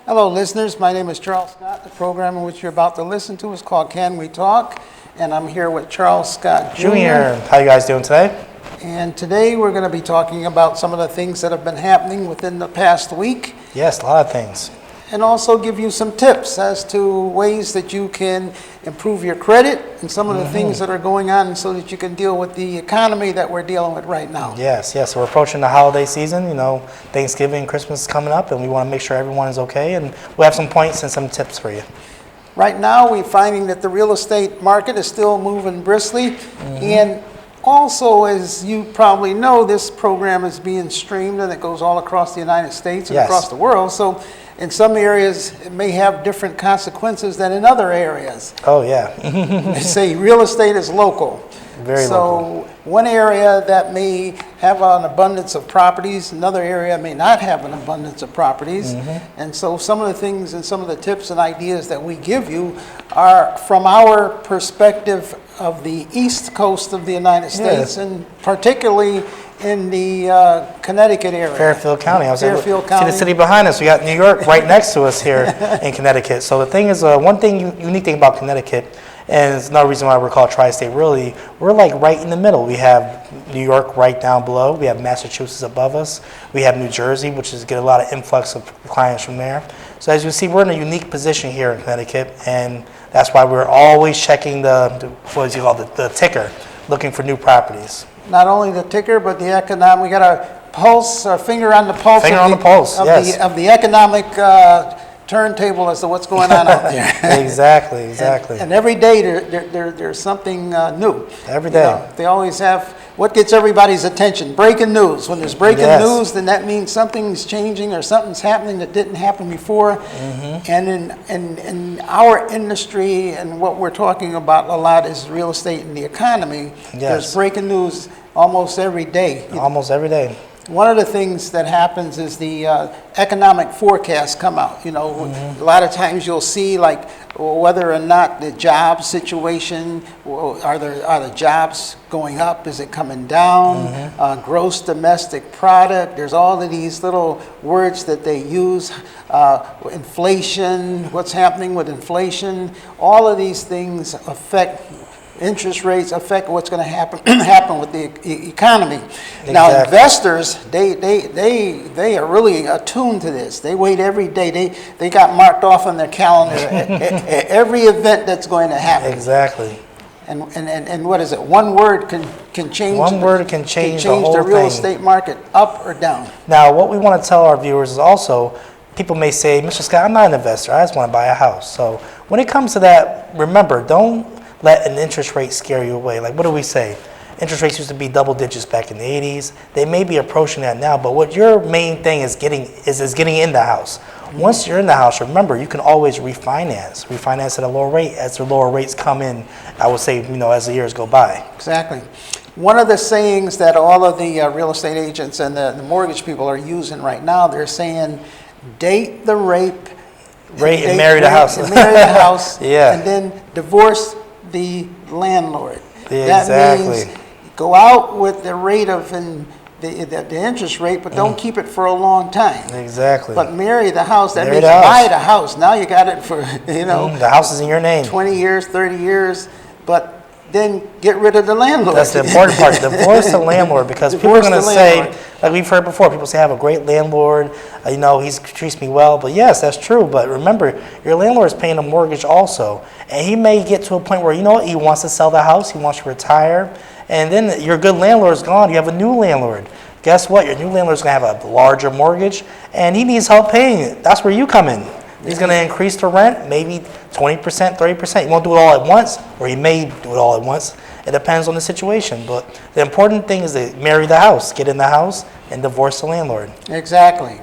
Hello, listeners. My name is Charles Scott. The program in which you're about to listen to is called Can We Talk? And I'm here with Charles Scott Jr. How you guys doing today? And today we're going to be talking about some of the things that have been happening within the past week. Yes, a lot of things. And also give you some tips as to ways that you can improve your credit and some of the things that are going on so that you can deal with the economy that we're dealing with right now. Yes. So we're approaching the holiday season. You know, Thanksgiving, Christmas is coming up, and we want to make sure everyone is okay. And we'll have some points and some tips for you. Right now, we're finding that the real estate market is still moving briskly. And also, as you probably know, this program is being streamed and it goes all across the United States and across the world. So in some areas, it may have different consequences than in other areas. Oh, yeah. They say real estate is local. Very local. So one area that may have an abundance of properties, another area may not have an abundance of properties. And so some of the things and some of the tips and ideas that we give you are from our perspective of the East Coast of the United States, and particularly in the Connecticut area. Fairfield County. Fairfield See County. the city behind us. We got New York right next to us here in Connecticut. So the thing is, one unique thing about Connecticut, and it's another reason why we're called Tri-State, really, we're like right in the middle. We have New York right down below. We have Massachusetts above us. We have New Jersey, which is get a lot of influx of clients from there. So as you see, we're in a unique position here in Connecticut, and that's why we're always checking the ticker, looking for new properties. Not only the ticker, but the economic. We got our pulse, our finger on the pulse. Of the economic turntable as to what's going on out there. Exactly. And every day there's something new. Every day. You know, they always have what gets everybody's attention. Breaking news. When there's breaking news, then that means something's changing or something's happening that didn't happen before. And in our industry and what we're talking about a lot is real estate and the economy. There's breaking news almost every day. Almost every day. One of the things that happens is the economic forecasts come out. You know, a lot of times you'll see like whether or not the job situation, are the jobs going up? Is it coming down? Gross domestic product. There's all of these little words that they use. Inflation. What's happening with inflation? All of these things affect. Interest rates affect what's going to happen with the economy. Exactly. Now, investors, they are really attuned to this. They wait every day. They got marked off on their calendar every event that's going to happen. Exactly. And what is it? One word can change. One word can change the whole the real thing. estate market up or down. Now, what we want to tell our viewers is also, people may say, Mr. Scott, I'm not an investor. I just want to buy a house. So when it comes to that, remember, don't let an interest rate scare you away. Like, what do we say? Interest rates used to be double digits back in the 80s. They may be approaching that now, but what your main thing is getting in the house. Once you're in the house, remember, you can always refinance at a lower rate as the lower rates come in, I would say, as the years go by. Exactly. One of the sayings that all of the real estate agents and the mortgage people are using right now, they're saying, date the rape, and marry the house. And marry the house, yeah. And then divorce the landlord. That means go out with the rate of the interest rate, but don't keep it for a long time. Exactly. But marry the house. That means buy the house. Now you got it for the house is in your name. 20 years, 30 years, but then get rid of the landlord. That's the important part. Divorce the landlord, because people are going to say, like we've heard before, people say I have a great landlord, he treats me well. But yes, that's true. But remember, your landlord is paying a mortgage also. And he may get to a point where, he wants to sell the house, he wants to retire. And then your good landlord is gone, you have a new landlord. Guess what? Your new landlord is going to have a larger mortgage, and he needs help paying it. That's where you come in. He's going to increase the rent, maybe 20%, 30%. He won't do it all at once, or he may do it all at once. It depends on the situation. But the important thing is to marry the house, get in the house, and divorce the landlord. Exactly.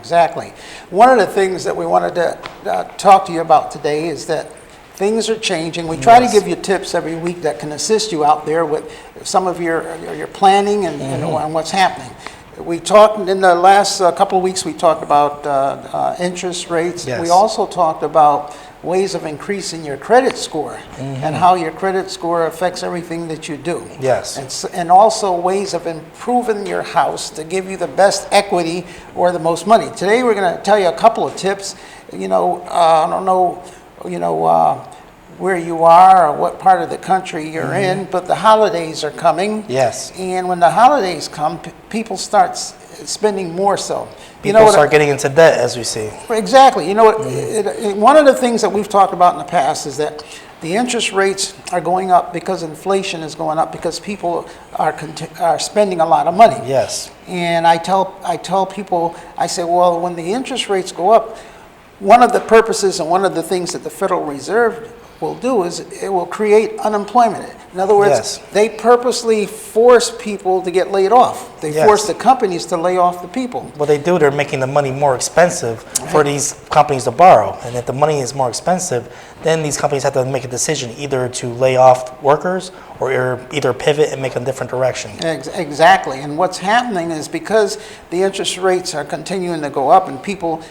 One of the things that we wanted to talk to you about today is that things are changing. We try to give you tips every week that can assist you out there with some of your planning and what's happening. We talked in the last couple of weeks. We talked about interest rates. Yes. We also talked about ways of increasing your credit score and how your credit score affects everything that you do. Yes. And also ways of improving your house to give you the best equity or the most money. Today we're going to tell you a couple of tips I don't know, where you are or what part of the country you're in, but the holidays are coming. Yes. And when the holidays come, people start spending more so. People start getting into debt, as we see. Exactly. One of the things that we've talked about in the past is that the interest rates are going up because inflation is going up because people are spending a lot of money. Yes. And I tell people, I say, well, when the interest rates go up, one of the purposes and one of the things that the Federal Reserve will do is it will create unemployment. In other words, Yes. they purposely force people to get laid off. They Yes. force the companies to lay off the people. What they do, they're making the money more expensive for these companies to borrow. And if the money is more expensive, then these companies have to make a decision either to lay off workers or either pivot and make a different direction. Exactly. And what's happening is because the interest rates are continuing to go up and people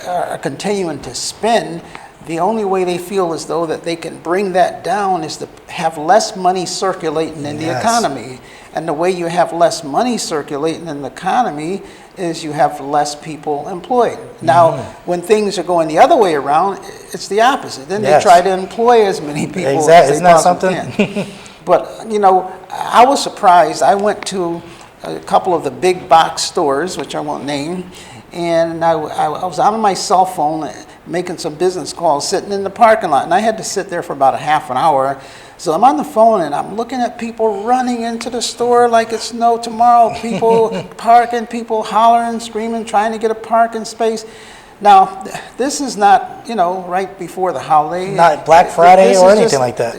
are continuing to spend, the only way they feel as though that they can bring that down is to have less money circulating in the Yes. economy. And the way you have less money circulating in the economy is you have less people employed. Now, when things are going the other way around, it's the opposite. Then Yes. they try to employ as many people as Exactly. they Isn't that possibly something? can. But, I was surprised. I went to a couple of the big box stores, which I won't name, and I was on my cell phone making some business calls sitting in the parking lot, and I had to sit there for about a half an hour. So I'm on the phone and I'm looking at people running into the store like it's no tomorrow, people parking, people hollering, screaming, trying to get a parking space. Now, this is not, right before the holiday. Not Black Friday This or is anything just, like that.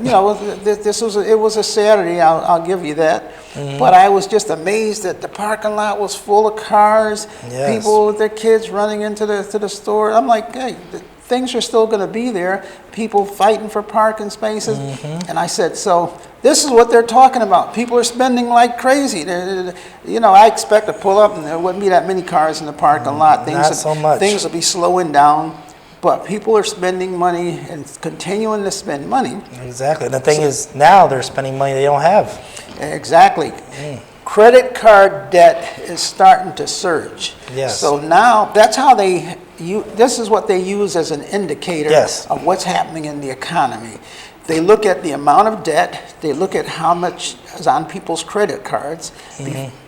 It was a Saturday, I'll give you that. But I was just amazed that the parking lot was full of cars, Yes. people with their kids running into the store. I'm like, hey, things are still going to be there. People fighting for parking spaces. And I said, so this is what they're talking about. People are spending like crazy. I expect to pull up and there wouldn't be that many cars in the parking lot. Not so much. Things will be slowing down. But people are spending money and continuing to spend money. Exactly. And the thing is, now they're spending money they don't have. Exactly. Credit card debt is starting to surge. Yes. So now that's how this is what they use as an indicator Yes. of what's happening in the economy. They look at the amount of debt, they look at how much is on people's credit cards.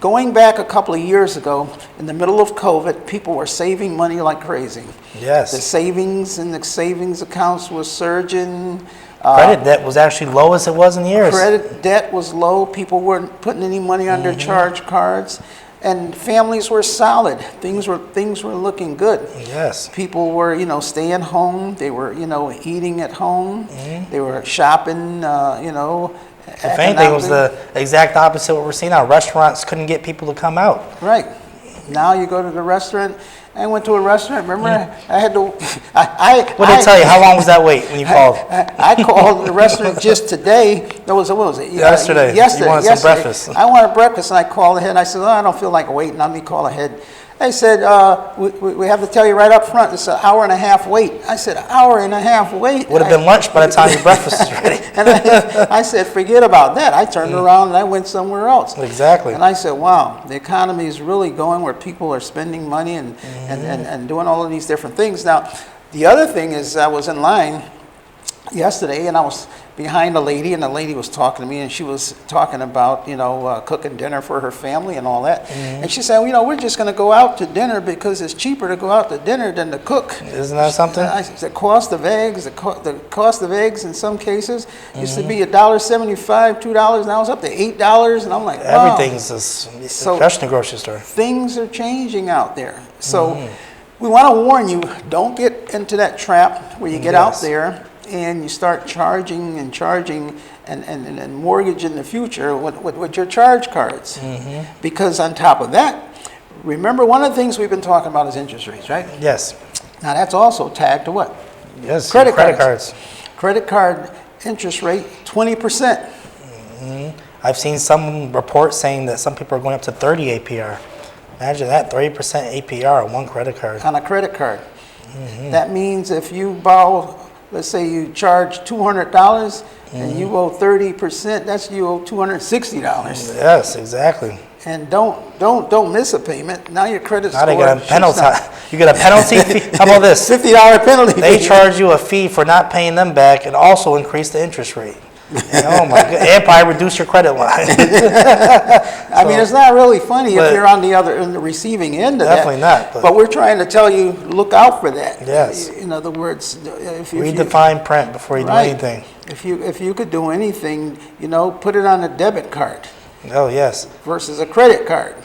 Going back a couple of years ago, in the middle of COVID, people were saving money like crazy. Yes. The savings in the savings accounts was surging. Credit debt was actually low as it was in years. Credit debt was low. People weren't putting any money on their charge cards, and families were solid. Things were looking good. Yes. People were, staying home. They were, eating at home. They were shopping. If anything, it was the exact opposite of what we're seeing now. Restaurants couldn't get people to come out. Right. Now you go to the restaurant. I went to a restaurant. Remember, I had to. What did they tell you? How long was that wait when you called? I called the restaurant just today. What was it? Yesterday. Yesterday. You wanted some breakfast. I wanted breakfast, and I called ahead. And I said, I don't feel like waiting. Let me call ahead. They said, we have to tell you right up front, it's an hour and a half wait. I said, hour and a half wait? Would have been lunch by the time your breakfast is ready. And I said, forget about that. I turned around and I went somewhere else. Exactly. And I said, wow, the economy is really going where people are spending money and doing all of these different things. Now, the other thing is I was in line yesterday and I was behind a lady, and the lady was talking to me, and she was talking about, cooking dinner for her family and all that. And she said, we're just going to go out to dinner because it's cheaper to go out to dinner than to cook. Isn't that something? I said, cost of eggs, the cost of eggs in some cases used to be $1.75, $2, now it's up to $8, and I'm like, wow. Everything's especially in the grocery store. Things are changing out there. So we want to warn you, don't get into that trap where you get out there and you start charging and mortgaging the future with your charge cards. Because on top of that, remember one of the things we've been talking about is interest rates, right? Yes. Now that's also tagged to what? Yes. Credit cards. Credit card interest rate, 20%. I've seen some reports saying that some people are going up to 30 APR. Imagine that, 30% APR on one credit card. On a credit card. That means if you borrow, let's say you charge $200 and you owe 30%, that's you owe $260. Yes, exactly. and don't miss a payment, now your credit Now score they get a shoots penalty. down. You get a penalty fee. How about this? $50 penalty. They fee. charge you a fee for not paying them back and also increase the interest rate. And, oh my God. And probably reduce your credit line. I mean, it's not really funny if you're on the receiving end of that. Definitely not. But we're trying to tell you, look out for that. Yes. In other words, if Read the fine print before you do anything. If you could do anything, put it on a debit card. Oh, yes. Versus a credit card.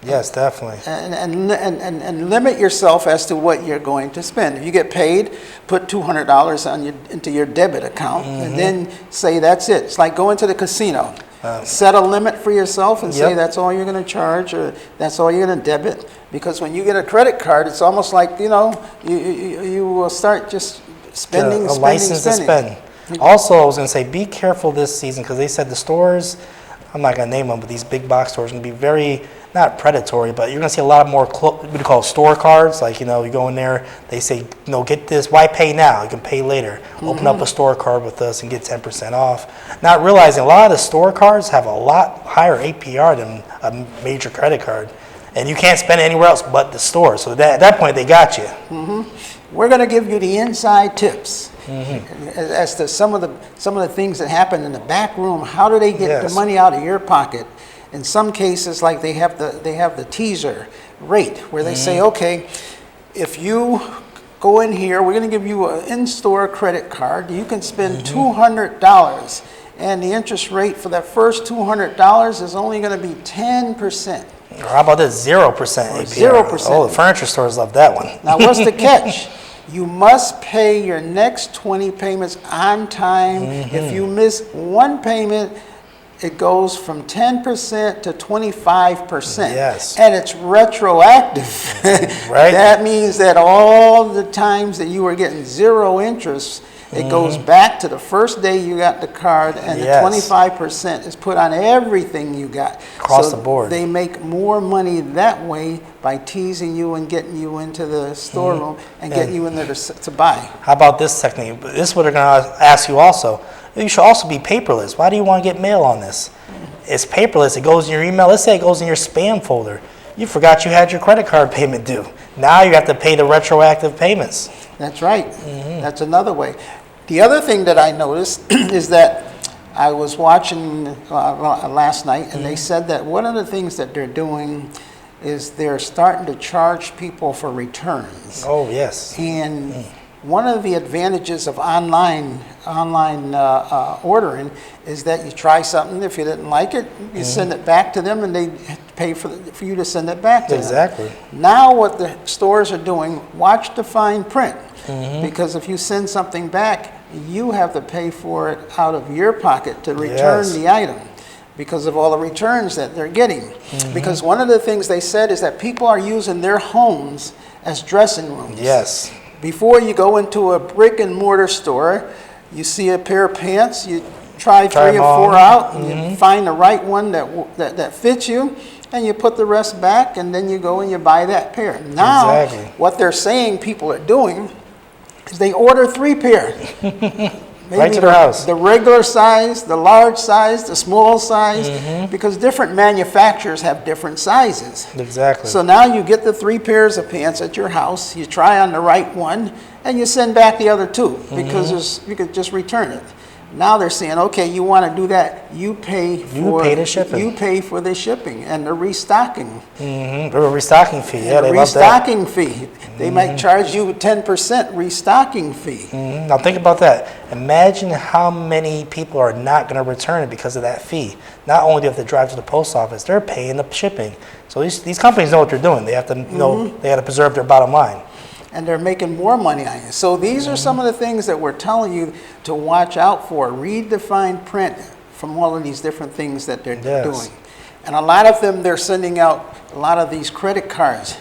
Yes, definitely. And limit yourself as to what you're going to spend. If you get paid, put $200 into your debit account, and then say that's it. It's like going to the casino. Set a limit for yourself and say that's all you're going to charge, or that's all you're going to debit. Because when you get a credit card, it's almost like you will start just spending, a license to spend. Also, I was going to say, be careful this season, because they said the stores, I'm not going to name them, but these big box stores are going to be very, not predatory, but you're going to see a lot more what we call store cards. Like, you go in there, they say, get this, why pay now? You can pay later. Open up a store card with us and get 10% off. Not realizing a lot of the store cards have a lot higher APR than a major credit card. And you can't spend it anywhere else but the store. So at that point, they got you. We're going to give you the inside tips as to some of the things that happen in the back room. How do they get the money out of your pocket? In some cases, like they have the teaser rate where they say, okay, if you go in here, we're going to give you an in-store credit card. You can spend $200, and the interest rate for that first $200 is only going to be 10%. Or how about this, 0% APR? 0%. Oh, the furniture stores love that one. Now, what's the catch? You must pay your next 20 payments on time. If you miss one payment, it goes from 10% to 25%. Yes. And it's retroactive. Right. That means that all the times that you were getting zero interest, it goes back to the first day you got the card, and the 25% is put on everything you got. Across the board. They make more money that way by teasing you and getting you into the storeroom and getting you in there to buy. How about this technique? This is what they're going to ask you also. You should also be paperless. Why do you want to get mail on this? It's paperless. It goes in your email. Let's say it goes in your spam folder. You forgot you had your credit card payment due. Now you have to pay the retroactive payments. That's right. That's another way. The other thing that I noticed is that I was watching last night, and they said that one of the things that they're doing is they're starting to charge people for returns. Oh, yes. And one of the advantages of online ordering is that you try something. If you didn't like it, you send it back to them, and they pay for you to send it back to them. Exactly. Now what the stores are doing, watch the fine print. Because if you send something back, you have to pay for it out of your pocket to return the item, because of all the returns that they're getting. Because one of the things they said is that people are using their homes as dressing rooms. Yes. Before you go into a brick and mortar store, you see a pair of pants, you try 3 or 4 out, and you find the right one that fits you, and you put the rest back, and then you go and you buy that pair. Now, what they're saying people are doing is they order 3 pair. Maybe right to their house. The regular size, the large size, the small size, because different manufacturers have different sizes. Exactly. So now you get the 3 pairs of pants at your house, you try on the right one, and you send back the other 2, because you could just return it. Now they're saying, okay, you want to do that, you pay the shipping. You pay for the shipping and the restocking. The restocking fee, yeah, they love that. Restocking fee. They might charge you a 10% restocking fee. Now think about that. Imagine how many people are not going to return it because of that fee. Not only do you have to drive to the post office, they're paying the shipping. So these companies know what they're doing. They have to know, they got to preserve their bottom line. And they're making more money on you. So these are some of the things that we're telling you to watch out for. Read the fine print from all of these different things that they're doing. And a lot of them, they're sending out a lot of these credit cards.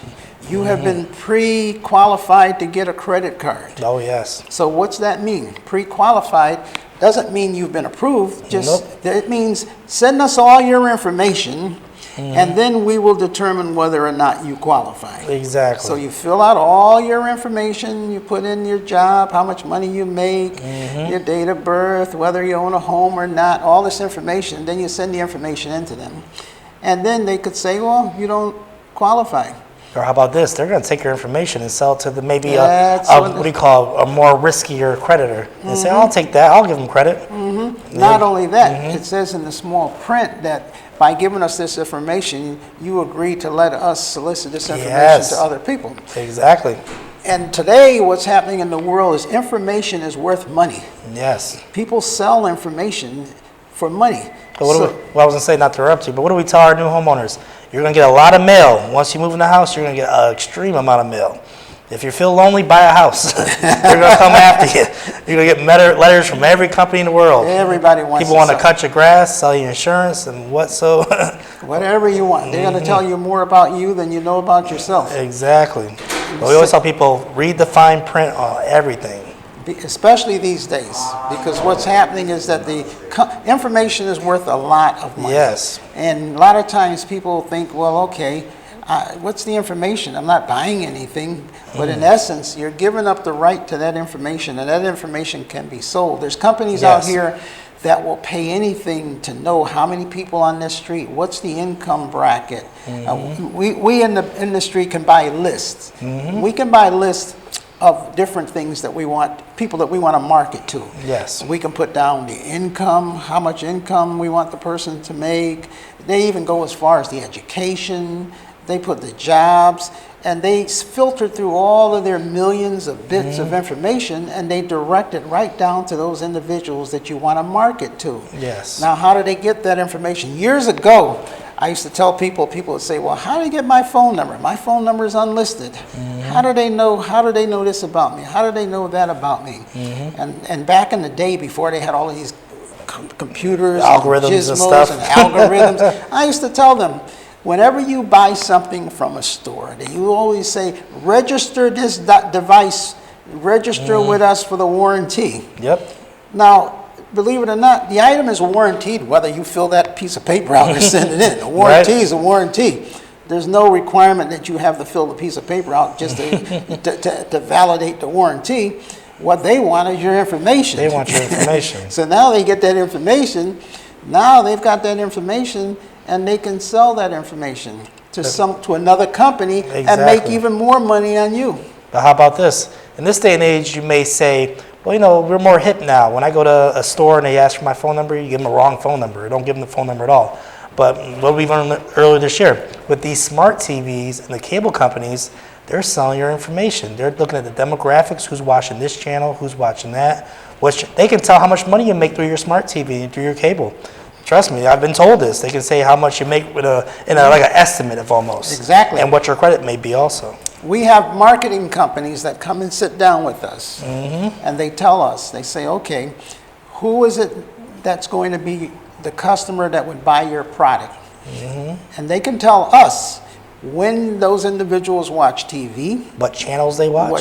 You have been pre-qualified to get a credit card. Oh, yes. So what's that mean? Pre-qualified doesn't mean you've been approved. It means send us all your information, and then we will determine whether or not you qualify. Exactly. So you fill out all your information, you put in your job, how much money you make, your date of birth, whether you own a home or not, all this information. Then you send the information into them. and then they could say, well, you don't qualify. Or how about this? They're going to take your information and sell it to maybe That's what do you call a more riskier creditor and say, I'll take that. I'll give them credit. Not only that, it says in the small print that by giving us this information, you agree to let us solicit this information to other people. Exactly. And today, what's happening in the world is information is worth money. Yes. People sell information for money. But well, I was going to say, not to interrupt you, but what do we tell our new homeowners? You're going to get a lot of mail. Once you move in the house, you're going to get an extreme amount of mail. If you feel lonely, buy a house. They're going to come after you. You're going to get letters from every company in the world. Everybody wants People want to cut your grass, sell you insurance, and what so. Whatever you want. They're going to tell you more about you than you know about yourself. Exactly. But we always tell people, read the fine print on everything. Especially these days, because what's happening is that the information is worth a lot of money. Yes. And a lot of times people think, well, okay, what's the information? I'm not buying anything. But in essence, you're giving up the right to that information, and that information can be sold. There's companies out here that will pay anything to know how many people on this street, what's the income bracket. We in the industry can buy lists. We can buy lists of different things that we want, people that we want to market to. Yes. We can put down the income, how much income we want the person to make. They even go as far as the education. They put the jobs, and they filter through all of their millions of bits of information, and they direct it right down to those individuals that you want to market to. Yes. Now, how do they get that information? Years ago, I used to tell people would say, well, how do they get my phone number? My phone number is unlisted. How do they know this about me? How do they know that about me? And back in the day, before they had all of these computers, algorithms and stuff, and algorithms, I used to tell them, whenever you buy something from a store, you always say, register this device, register with us for the warranty. Yep. Now, believe it or not, the item is warranted whether you fill that piece of paper out or send it in. A warranty is a warranty. There's no requirement that you have to fill the piece of paper out just to validate the warranty. What they want is your information. They want your information. So now they get that information. Now they've got that information, and they can sell that information to another company and make even more money on you. But how about this? In this day and age, you may say, well, we're more hip now. When I go to a store and they ask for my phone number, you give them a wrong phone number. Don't give them the phone number at all. But what we learned earlier this year, with these smart TVs and the cable companies, they're selling your information. They're looking at the demographics, who's watching this channel, who's watching that. They can tell how much money you make through your smart TV and through your cable. Trust me, I've been told this. They can say how much you make like an estimate of almost. Exactly. And what your credit may be also. We have marketing companies that come and sit down with us, and they tell us, they say, okay, who is it that's going to be the customer that would buy your product? And they can tell us when those individuals watch TV, what channels they watch,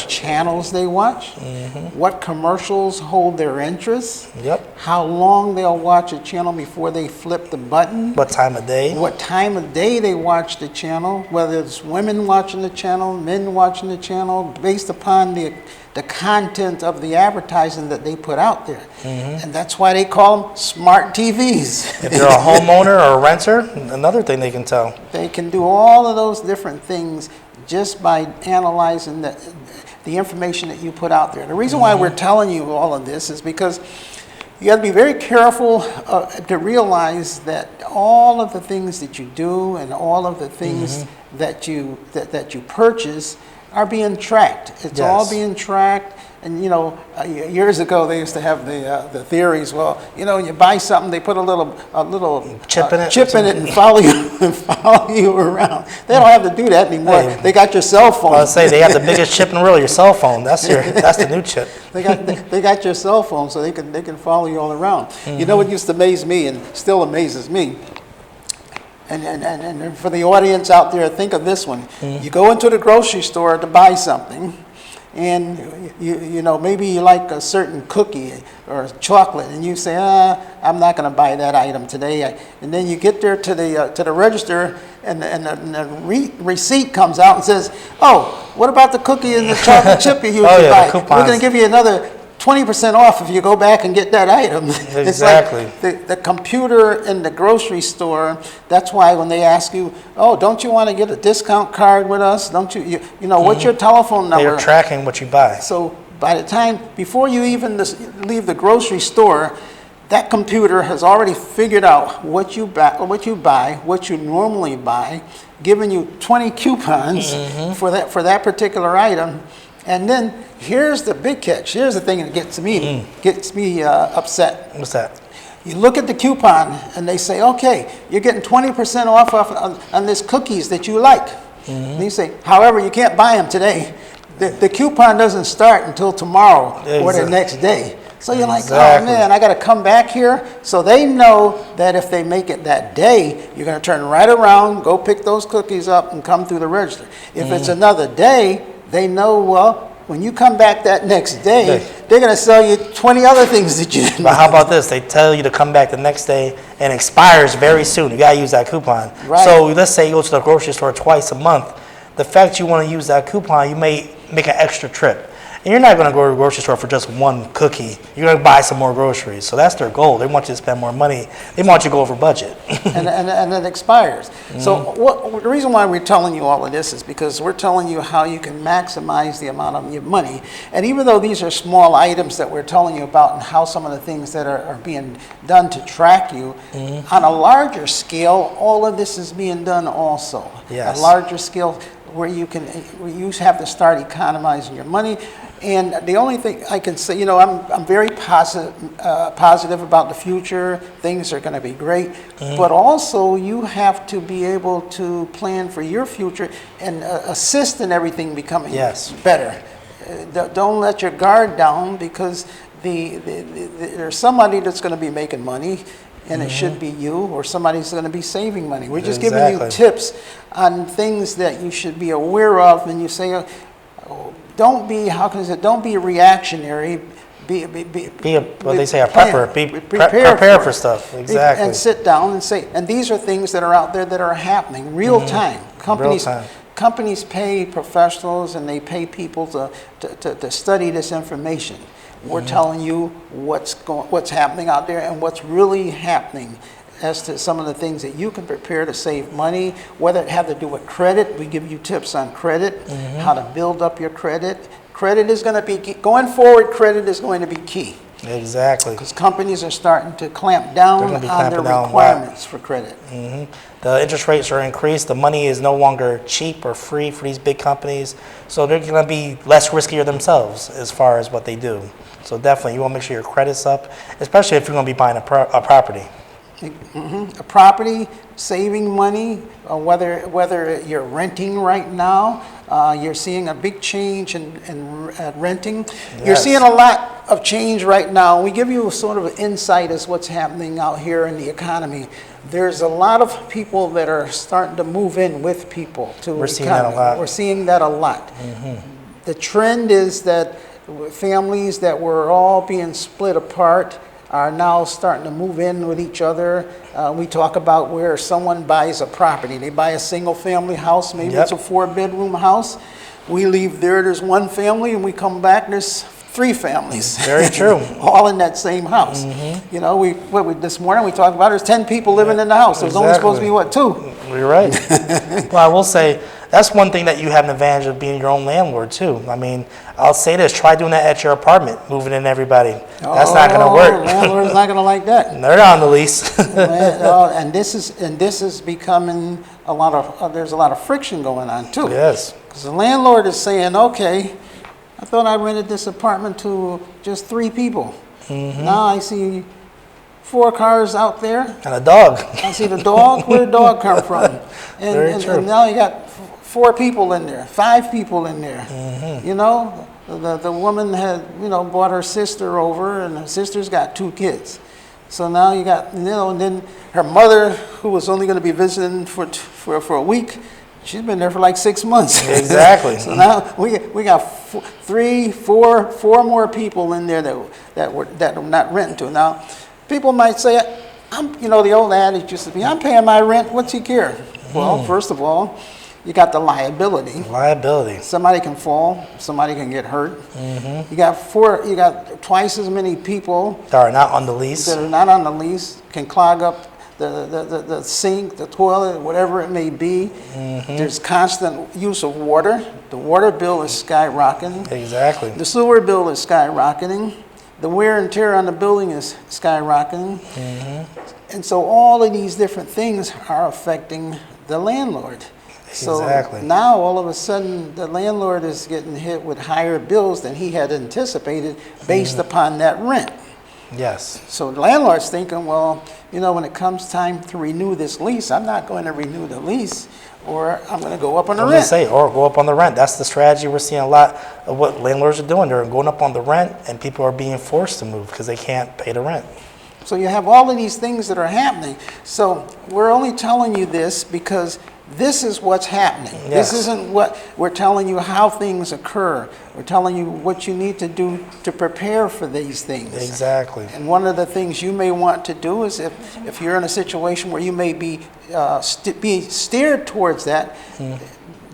what commercials hold their interest, how long they'll watch a channel before they flip the button, what time of day they watch the channel, whether it's women watching the channel, men watching the channel, based upon the content of the advertising that they put out there. And that's why they call them smart TVs. If you're a homeowner or a renter, another thing they can tell. They can do all of those different things just by analyzing the information that you put out there. The reason why we're telling you all of this is because you have to be very careful to realize that all of the things that you do and all of the things that you purchase are being tracked. It's all being tracked. And years ago they used to have the theories. Well, you buy something, they put a little chip in it and follow you around. They don't have to do that anymore. Hey, they got your cell phone. I'll say they have the biggest chip in the world, your cell phone. That's the new chip. They got your cell phone, so they can follow you all around. You know what used to amaze me and still amazes me? And for the audience out there, think of this one. You go into the grocery store to buy something, and maybe you like a certain cookie or chocolate, and you say, I'm not going to buy that item today. And then you get there to the register, and the receipt comes out and says, oh, what about the cookie and the chocolate chip you usually buy? We're going to give you another 20% off if you go back and get that item. Exactly. It's like the computer in the grocery store. That's why when they ask you, oh, don't you want to get a discount card with us? Don't you know, what's your telephone number? They're tracking what you buy. So by the time, before you even leave the grocery store, that computer has already figured out what you buy, what you normally buy, giving you 20 coupons for that particular item. And then here's the big catch. Here's the thing that gets me upset. What's that? You look at the coupon and they say, okay, you're getting 20% off on this cookies that you like. And you say, however, you can't buy them today. The coupon doesn't start until tomorrow or the next day. So you're like, oh man, I got to come back here. So they know that if they make it that day, you're going to turn right around, go pick those cookies up, and come through the register. If it's another day, they know, well, when you come back that next day, they're going to sell you 20 other things that you didn't. But how about this? They tell you to come back the next day and it expires very soon. You got to use that coupon. Right. So let's say you go to the grocery store twice a month. The fact you want to use that coupon, you may make an extra trip. And you're not going to go to the grocery store for just one cookie. You're going to buy some more groceries. So that's their goal. They want you to spend more money. They want you to go over budget. and it expires. So the reason why we're telling you all of this is because we're telling you how you can maximize the amount of your money. And even though these are small items that we're telling you about and how some of the things that are being done to track you, on a larger scale, all of this is being done also. Yes. A larger scale where you have to start economizing your money. And the only thing I can say, I'm very positive about the future. Things are going to be great. But also, you have to be able to plan for your future and assist in everything becoming better. Don't let your guard down, because there's somebody that's going to be making money, and it should be you, or somebody's going to be saving money. We're just giving you tips on things that you should be aware of, and you say, don't be reactionary. Be what they say, a prepper. Prepare for stuff. Exactly. And sit down and say, and these are things that are out there that are happening real time. Companies pay professionals and they pay people to study this information. We're telling you what's happening out there and what's really happening as to some of the things that you can prepare to save money, whether it have to do with credit. We give you tips on credit, how to build up your credit. Credit is going to be, going forward, credit is going to be key. Exactly. Because companies are starting to clamp down on their requirements for credit. The interest rates are increased. The money is no longer cheap or free for these big companies. So they're going to be less riskier themselves as far as what they do. So definitely, you want to make sure your credit's up, especially if you're going to be buying a property. A property, saving money, whether you're renting right now, you're seeing a big change in renting. Yes. You're seeing a lot of change right now. We give you sort of an insight as what's happening out here in the economy. There's a lot of people that are starting to move in with people to We're seeing that a lot. We're seeing that a lot. The trend is that families that were all being split apart are now starting to move in with each other. We talk about where someone buys a property. They buy a single-family house, maybe it's a 4-bedroom house. We leave there's one family, and we come back, there's 3 families. Very true. All in that same house. This morning we talked about there's 10 people living in the house. There's only supposed to be, 2? You're right. Well, I will say, that's one thing that you have an advantage of being your own landlord, too. I mean, I'll say this, try doing that at your apartment, moving in everybody. That's not going to work. Landlord's not going to like that. They're on the lease. And this is becoming there's a lot of friction going on, too. Yes. Because the landlord is saying, okay, I thought I rented this apartment to just 3 people. Now I see 4 cars out there. And a dog. I see the dog. Where did the dog come from? And now you got 4 people in there, 5 people in there. The woman had, brought her sister over, and her sister's got 2 kids. So now you got, and then her mother, who was only going to be visiting for a week, she's been there for like 6 months. Exactly. So now we got 4 more people in there that are not renting to. Now, people might say, the old adage used to be, I'm paying my rent, what's he care? Well, first of all, you got the liability. Liability. Somebody can fall, somebody can get hurt. You got twice as many people That are not on the lease. that are not on the lease, can clog up the sink, the toilet, whatever it may be. There's constant use of water. The water bill is skyrocketing. Exactly. The sewer bill is skyrocketing. The wear and tear on the building is skyrocketing. And so all of these different things are affecting the landlord. So Exactly. now all of a sudden the landlord is getting hit with higher bills than he had anticipated based upon that rent. Yes. So the landlord's thinking, well, you know, when it comes time to renew this lease, I'm not going to renew the lease, or I'm going to go up on the I was rent. gonna say, or go up on the rent. That's the strategy we're seeing a lot of what landlords are doing. They're going up on the rent, and people are being forced to move because they can't pay the rent. So you have all of these things that are happening. So we're only telling you this because this is what's happening. Yes. This isn't what we're telling you how things occur. We're telling you what you need to do to prepare for these things. Exactly. And one of the things you may want to do is if you're in a situation where you may be steered towards that,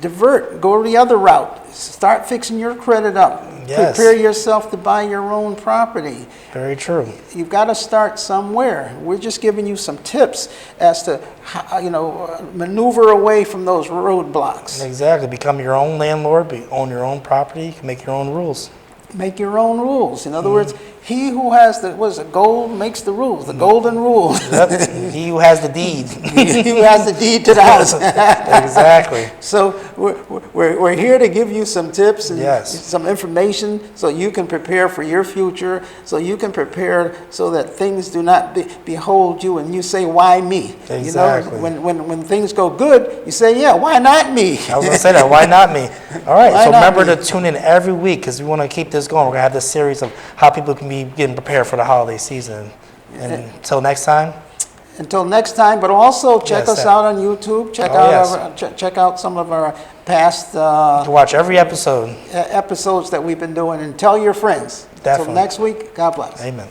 divert, go the other route. Start fixing your credit up. Yes. Prepare yourself to buy your own property. Very true. You've got to start somewhere. We're just giving you some tips as to how, maneuver away from those roadblocks. Exactly. Become your own landlord. Own your own property. You can make your own rules. Make your own rules. In other words, he who has the gold makes the rules, the golden rule. Yep. He who has the deed. He who has the deed to the house. Exactly. So we're here to give you some tips and Yes. some information so you can prepare for your future, so you can prepare so that things do not behold you and you say, why me? Exactly. You know, when things go good, you say, yeah, why not me? I was going to say that. Why not me? All right. Why So not remember me? to tune in every week because we want to keep this going. We're going to have this series of how people can be getting prepared for the holiday season. And until next time. Until next time, but also check Yes, us sir. out on YouTube. Check out some of our past To watch every episode. episodes that we've been doing, and tell your friends. Until Definitely. next week, God bless. Amen.